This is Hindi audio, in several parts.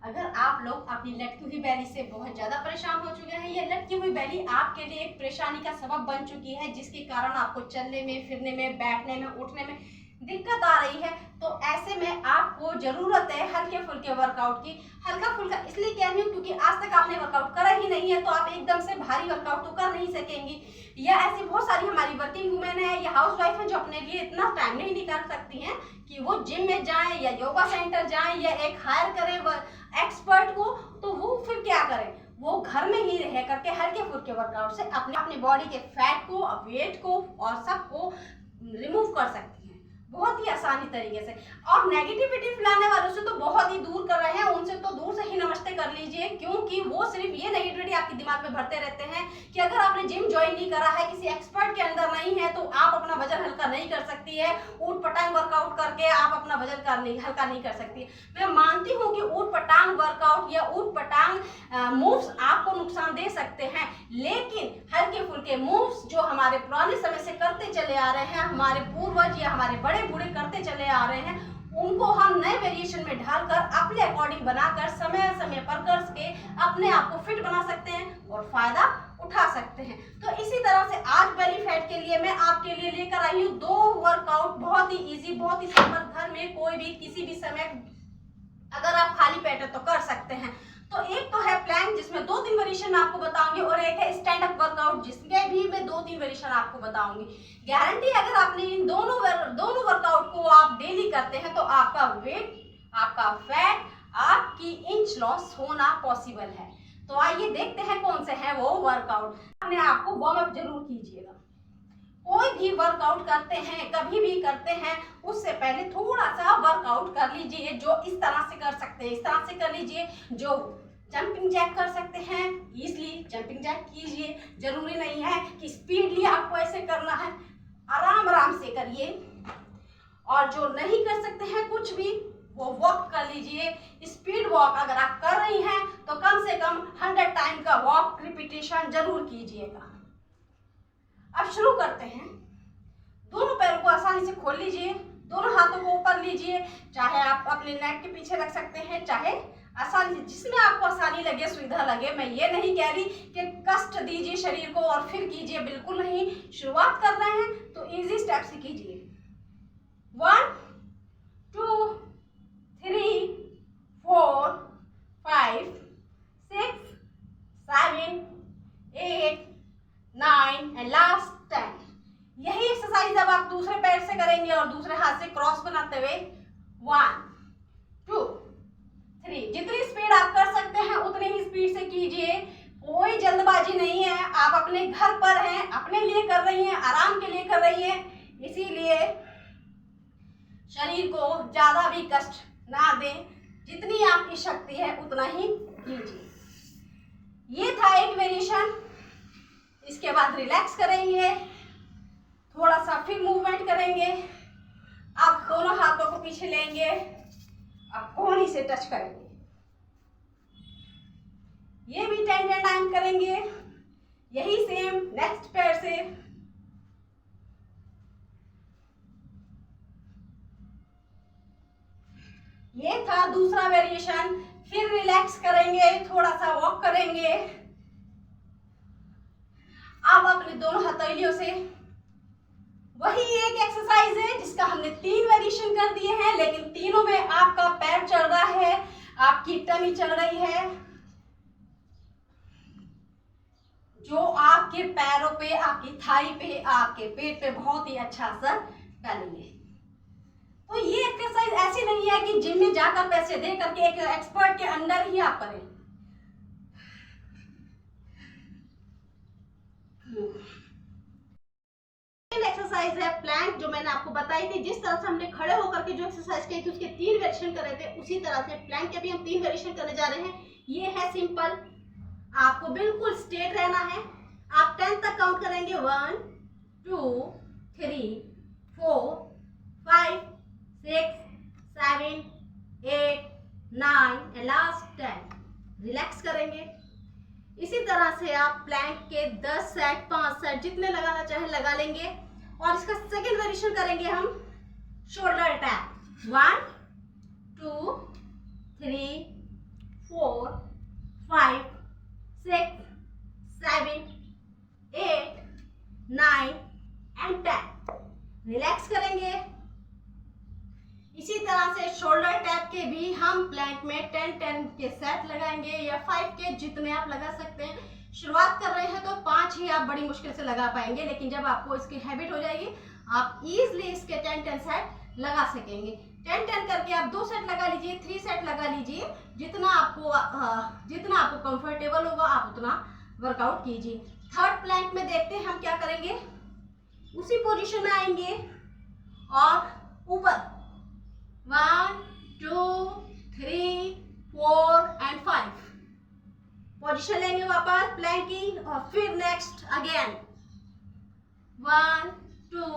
अगर आप लोग अपनी लटकी हुई बैली से बहुत ज़्यादा परेशान हो चुके हैं, ये लटकी हुई बैली आपके लिए एक परेशानी का सबब बन चुकी है, जिसके कारण आपको चलने में, फिरने में, बैठने में, उठने में दिक्कत आ रही है, तो ऐसे में आपको ज़रूरत है हल्के फुल्के वर्कआउट की। हल्का फुल्का इसलिए कह रही हूँ क्योंकि आज तक आपने वर्कआउट करा ही नहीं है, तो आप एकदम से भारी वर्कआउट तो कर नहीं सकेंगी। या ऐसी बहुत सारी हमारी वर्किंग वुमेन है या हाउस वाइफ है जो अपने लिए इतना टाइम नहीं निकाल सकती हैं कि वो जिम में जाएं या योगा सेंटर जाएं या एक हायर करें एक्सपर्ट को, तो वो फिर क्या करें, वो घर में ही रह करके हल्के फुल्के वर्कआउट से अपने बॉडी के फैट को, वेट को और सबको रिमूव कर सकती हैं बहुत ही आसानी तरीके से। और नेगेटिविटी फैलाने वालों से तो बहुत ही दूर कर रहे हैं, उनसे तो दूर से ही नमस्ते कर लीजिए, क्योंकि वो सिर्फ ये नेगेटिविटी आपके दिमाग में भरते रहते हैं कि अगर आपने जिम ज्वाइन नहीं करा है, किसी एक्सपर्ट के अंदर नहीं है, तो आप अपना वजन हल्का नहीं कर सकती है। ऊट पटांग वर्कआउट करके आप अपना वजन हल्का नहीं कर सकती। मैं मानती हूँ कि ऊट पटांग वर्कआउट या ऊट पटांग मूव्स आपको नुकसान दे सकते हैं, लेकिन हल्के फुल्के मूव्स जो हमारे पुराने समय से करते चले आ रहे हैं, हमारे पूर्वज या हमारे बड़े बूढ़े करते चले आ रहे हैं, उनको हम नए वेरिएशन में ढालकर अपने अकॉर्डिंग बनाकर समय समय पर करके अपने आप को फिट बना सकते हैं और फायदा उठा सकते हैं। तो इसी तरह से आज बेली फैट के लिए मैं आपके लिए लेकर आई हूँ 2 वर्कआउट, बहुत ही इजी, बहुत ही सिंपल, घर में कोई भी किसी भी समय अगर आप खाली पेट है तो कर सकते हैं। तो एक तो है प्लैंक जिसमें 2-3 वेरिएशन आपको बताऊंगी, और एक है स्टैंड अप वर्कआउट जिसमें भी मैं 2-3 वेरिएशन आपको बताऊंगी। गारंटी अगर आपने इन दोनों वर्कआउट को आप डेली करते हैं तो आपका वेट, आपका फैट, आपकी इंच लॉस होना पॉसिबल है। तो आइए देखते हैं कौन से हैं वो वर्कआउट। अपने आप को वार्म अप जरूर कीजिएगा। कोई भी वर्कआउट करते हैं, कभी भी करते हैं, उससे पहले थोड़ा सा वर्कआउट कर लीजिए। जो इस तरह से कर सकते हैं इस तरह से कर लीजिए, जो जंपिंग जैक कर सकते हैं इजली जंपिंग जैक कीजिए। जरूरी नहीं है कि स्पीडली आपको ऐसे करना है, आराम आराम से करिए। और जो नहीं कर सकते हैं कुछ भी, वो वॉक कर लीजिए। स्पीड वॉक अगर आप कर रही हैं तो कम से कम 100 टाइम का वॉक रिपीटेशन जरूर कीजिएगा। अब शुरू करते हैं। दोनों पैरों को आसानी से खोल लीजिए, दोनों हाथों को ऊपर लीजिए, चाहे आप अपने नेक के पीछे रख सकते हैं, चाहे आसानी से, जिसमें आपको आसानी लगे, सुविधा लगे। मैं ये नहीं कह रही कि कष्ट दीजिए शरीर को और फिर कीजिए, बिल्कुल नहीं। शुरुआत कर रहे हैं तो इजी स्टेप से कीजिए। 1 2 3 4 5 6 7 8 9 एंड लास्ट 10। यही एक्सरसाइज अब आप दूसरे पैर से करेंगे और दूसरे हाथ से क्रॉस बनाते हुए 1 2 3। जितनी स्पीड आप कर सकते हैं उतनी ही स्पीड से कीजिए, कोई जल्दबाजी नहीं है। आप अपने घर पर हैं, अपने लिए कर रही हैं, आराम के लिए कर रही हैं, इसीलिए शरीर को ज्यादा भी कष्ट ना दें। जितनी आपकी शक्ति है उतना ही कीजिए। ये था एक वेरिएशन। इसके बाद रिलैक्स करेंगे, थोड़ा सा फिर मूवमेंट करेंगे। आप दोनों हाथों को पीछे लेंगे, आप कोहनी से टच करेंगे। ये भी 10 टाइम करेंगे। यही सेम नेक्स्ट पैर से। ये था दूसरा वेरिएशन। फिर रिलैक्स करेंगे, थोड़ा सा वॉक करेंगे। अब अपने दोनों हथेलियों से वही एक एक्सरसाइज है जिसका हमने 3 वेरिएशन कर दिए हैं, लेकिन तीनों में आपका पैर चल रहा है, आपकी टमी चल रही है, जो आपके पैरों पे, आपकी थाई पे, आपके पेट पे बहुत ही अच्छा असर डालेंगे। तो ये एक्सरसाइज ऐसी नहीं है कि जिम में जाकर पैसे दे करके एक एक्सपर्ट के अंडर ही आप करें। एक्सरसाइज है प्लैंक, जो मैंने आपको बताई थी। जिस तरह से हमने खड़े होकर के जो एक्सरसाइज की थी उसके 3 वेरिएशन कर रहे थे, उसी तरह से प्लैंक के भी हम 3 वेरिएशन करने जा रहे हैं। ये है सिंपल, आपको बिल्कुल स्ट्रेट रहना है। आप 10 तक काउंट करेंगे, 1 2 3 4 5 6 7 8 9 एंड लास्ट 10। रिलैक्स करेंगे। इसी तरह से आप प्लैंक के 10 सेट, 5 सेट जितने लगाना चाहे लगा लेंगे। और इसका सेकंड वेरिएशन करेंगे हम शोल्डर टैप। 1 2 3 4 5 6 7 8 9 एंड 10। रिलैक्स करेंगे। इसी तरह से शोल्डर टैप के भी हम प्लैंक में 10-10 के सेट लगाएंगे या 5 के, जितने आप लगा सकते हैं। शुरुआत कर रहे हैं तो 5 ही आप बड़ी मुश्किल से लगा पाएंगे, लेकिन जब आपको इसकी हैबिट हो जाएगी आप इजीली इसके 10-10 सेट लगा सकेंगे। 10-10 करके आप 2 सेट लगा लीजिए, 3 सेट लगा लीजिए, जितना आपको कंफर्टेबल होगा आप उतना वर्कआउट कीजिए। थर्ड प्लैंक में देखते हैं हम क्या करेंगे। उसी पोजीशन में आएंगे और ऊपर 1 2 3 4 एंड 5 पोजीशन लेंगे वापस प्लैंकिंग, और फिर नेक्स्ट अगेन 1 2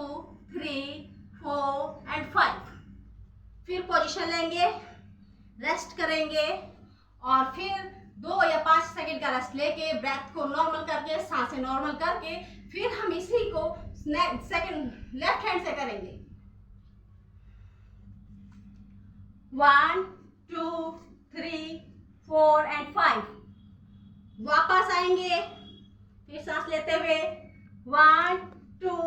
3 4 एंड 5 फिर पोजीशन लेंगे, रेस्ट करेंगे और फिर 2 या 5 सेकंड का रेस्ट लेके ब्रेथ को नॉर्मल करके, सांसें नॉर्मल करके, फिर हम इसी को सेकंड लेफ्ट हैंड से करेंगे। 1 2 3 4 एंड 5 वापस आएंगे, फिर सांस लेते हुए 1 2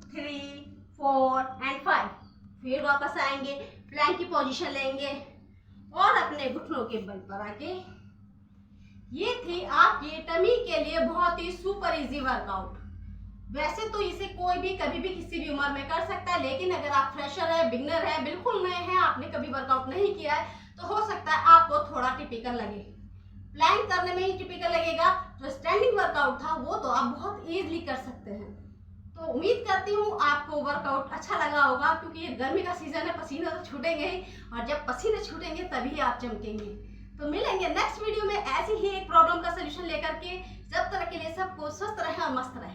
3 4 एंड 5 फिर वापस आएंगे, प्लैंक की पोजीशन लेंगे और अपने घुटनों के बल पर आके। ये थी आपकी टमी के लिए बहुत ही सुपर इजी वर्कआउट। वैसे तो इसे कोई भी कभी भी किसी भी उम्र में कर सकता है, लेकिन अगर आप फ्रेशर है, बिगनर है, बिल्कुल नए हैं, आपने कभी वर्कआउट नहीं किया है, तो हो सकता है आपको थोड़ा टिपिकल लगे। प्लैंक करने में ही टिपिकल लगेगा, जो स्टैंडिंग वर्कआउट था वो तो आप बहुत इजीली कर सकते हैं। तो उम्मीद करती हूँ आपको वर्कआउट अच्छा लगा होगा, क्योंकि ये गर्मी का सीजन है, पसीने तो छूटेंगे ही, और जब पसीने छूटेंगे तभी आप चमकेंगे। तो मिलेंगे नेक्स्ट वीडियो में ऐसी ही एक प्रॉब्लम का सोल्यूशन लेकर के। जब तक के लिए सबको स्वस्थ रहे और मस्त रहे।